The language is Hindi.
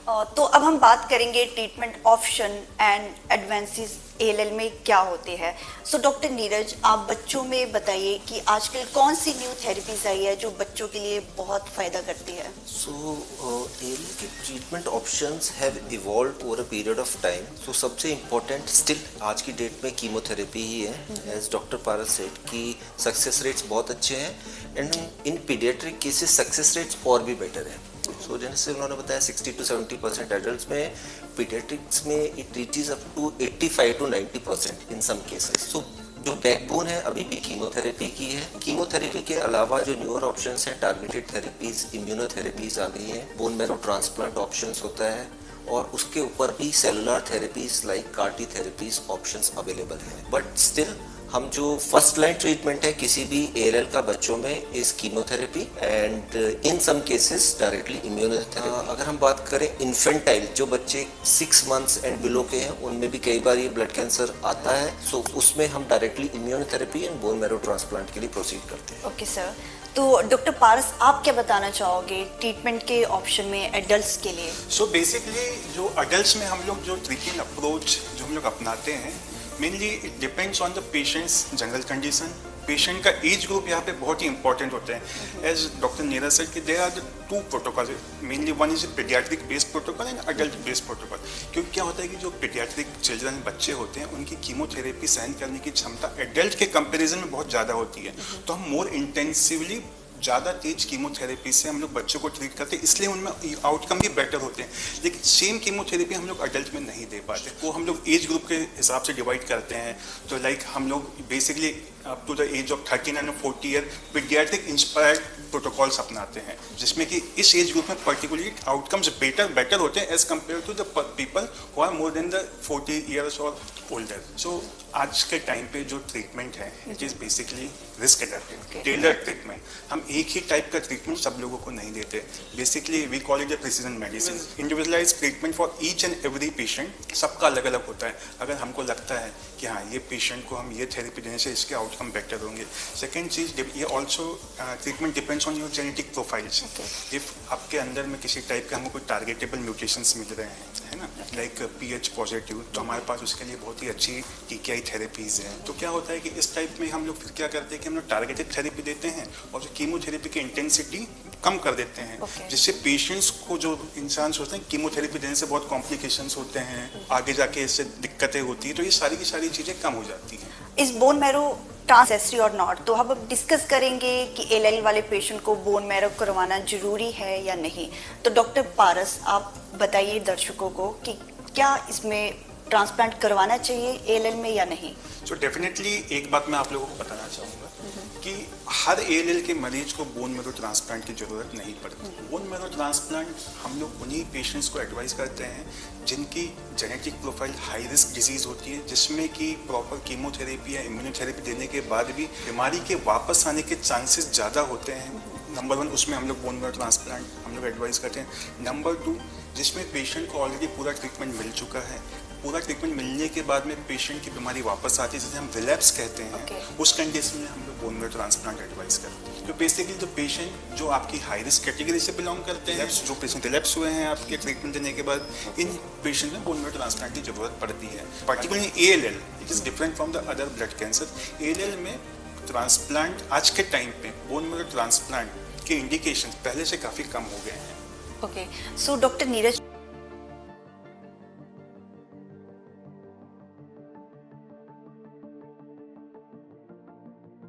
तो अब हम बात करेंगे treatment option and advances ALL में क्या होते हैं। सो डॉक्टर नीरज, आप बच्चों में बताइए कि आजकल कौन सी न्यू थेरेपीज आई है जो बच्चों के लिए बहुत फायदा करती है। ALL के treatment options have evolved over a period of time. So सबसे इम्पोर्टेंट स्टिल आज की डेट में कीमोथेरेपी ही है। एज डॉक्टर पारस सेड कि सक्सेस रेट्स बहुत अच्छे हैं and in paediatric cases success rates और भी बेटर है। सो जैसे उन्होंने बताया 60 to 70% एडल्ट में, पीडियाट्रिक्स में it reaches up to 85 to 90% in some cases. So जो बैकबोन है अभी भी कीमोथेरेपी की है। कीमोथेरेपी के अलावा जो न्यूअर ऑप्शंस हैं, टारगेटेड थेरेपीज, इम्यूनोथेरेपीज आ गई हैं, बोन मैरो ट्रांसप्लांट ऑप्शंस होता है और उसके ऊपर भी cellular therapies like CAR-T therapies options available हैं। बट स्टिल हम जो फर्स्ट लाइन ट्रीटमेंट है किसी भी एएलएल का बच्चों में is chemotherapy and in some cases directly immunotherapy. अगर हम बात करें इन्फेंटाइल, जो बच्चे 6 months एंड बिलो के हैं, उनमें भी कई बार ये ब्लड कैंसर आता है। सो उसमें हम directly immunotherapy and bone marrow transplant के लिए प्रोसीड करते हैं। ओके सर, तो डॉक्टर पारस आप क्या बताना चाहोगे ट्रीटमेंट के ऑप्शन में एडल्ट्स के लिए? सो बेसिकली जो एडल्ट्स में हम लोग जो ट्रीटमेंट अप्रोच जो हम लोग अपनाते हैं, mainly it depends on the patient's general condition. Patient का एज ग्रुप यहाँ पे बहुत ही इंपॉर्टेंट होते हैं। एज डॉक्टर नीरज सेड कि there are the 2 protocol, mainly one is paediatric based protocol and adult based protocol. क्योंकि क्या होता है कि जो पीडियाट्रिक चिल्ड्रन बच्चे होते हैं उनकी कीमोथेरेपी सहन करने की क्षमता एडल्ट के कंपेरिजन में बहुत ज़्यादा होती है। तो हम मोर इंटेंसिवली ज़्यादा तेज कीमोथेरेपी से हम लोग बच्चों को ट्रीट करते हैं, इसलिए उनमें आउटकम भी बेटर होते हैं। लेकिन सेम कीमोथेरेपी हम लोग अडल्ट में नहीं दे पाते। वो हम लोग एज ग्रुप के हिसाब से डिवाइड करते हैं। तो लाइक हम लोग basically up to the age of 39 and 40 year paediatric inspired protocols अपनाते हैं, जिसमें कि इस एज ग्रुप में पर्टिकुलरली आउटकम्स बेटर होते हैं as compared to the people who are more than the 40 years और ओल्डर। सो आज के टाइम पे जो ट्रीटमेंट है it is basically risk adapted tailor treatment. हम एक ही टाइप का ट्रीटमेंट सब लोगों को नहीं देते। Basically we call it the precision medicine. Individualise treatment for each and every patient, सबका अलग अलग होता है। अगर हमको लगता है कि हाँ ये पेशेंट को हम ये थेरेपी देने से इसके आउटकम बेटर होंगे। सेकेंड चीज़, ये also treatment depends on your genetic profiles. If आपके अंदर में किसी टाइप के हमको कोई टारगेटेबल म्यूटेशंस मिल रहे हैं, है ना, लाइक पीएच पॉजिटिव, तो हमारे पास उसके लिए बहुत ही अच्छी टीकेआई थेरेपीज हैं। तो क्या होता है कि इस टाइप में हम लोग फिर क्या करते हैं कि हम लोग टारगेटेड थेरेपी देते हैं और जो कीमोथेरेपी की इंटेंसिटी कम कर देते हैं, जिससे पेशेंट्स को, जो इंसान सोचते हैं कीमोथेरेपी देने से बहुत कॉम्प्लिकेशंस होते हैं, आगे जाके इससे दिक्कतें होती है, तो ये सारी की सारी चीज़ें कम हो जाती हैं। इस बोन मैरो ट्रांसएस्ट्री और नॉट, तो हम अब डिस्कस करेंगे कि एएलएल वाले पेशेंट को बोन मैरो करवाना जरूरी है या नहीं। तो डॉक्टर पारस आप बताइए दर्शकों को कि क्या इसमें ट्रांसप्लांट करवाना चाहिए एएलएल में या नहीं? सो डेफिनेटली एक बात मैं आप लोगों को बताना चाहूँगा कि हर एएलएल के मरीज को बोन मैरो ट्रांसप्लांट की ज़रूरत नहीं पड़ती। बोन मैरो ट्रांसप्लांट हम लोग उन्हीं पेशेंट्स को एडवाइस करते हैं जिनकी genetic profile high risk disease होती है, जिसमें कि प्रॉपर कीमोथेरेपी या इम्यूनोथेरेपी देने के बाद भी बीमारी के वापस आने के चांसेस ज़्यादा होते हैं। नंबर 1 उसमें हम लोग बोन मैरो ट्रांसप्लांट हम लोग एडवाइस करते हैं। नंबर 2 जिसमें पेशेंट को ऑलरेडी पूरा ट्रीटमेंट मिल चुका है, पूरा ट्रीटमेंट मिलने के बाद में पेशेंट की बीमारी वापस आती है, जिसे हम रिलैप्स कहते हैं, उस कंडीशन में हम लोग बोन मैरो ट्रांसप्लांट एडवाइस करते हैं। तो बेसिकली जो पेशेंट जो आपकी हाई रिस्क कैटेगरी से बिलोंग करते हैं, जो पेशेंट रिलैप्स हुए हैं आपके ट्रीटमेंट देने के बाद, इन पेशेंट में बोन मैरो ट्रांसप्लांट की जरूरत पड़ती है। Particularly ALL it is different from the other blood cancer. ALL में ट्रांसप्लांट आज के टाइम पे बोन मैरो ट्रांसप्लांट के इंडिकेशन पहले से काफ़ी कम हो गए हैं। Okay, so doctor Neeraj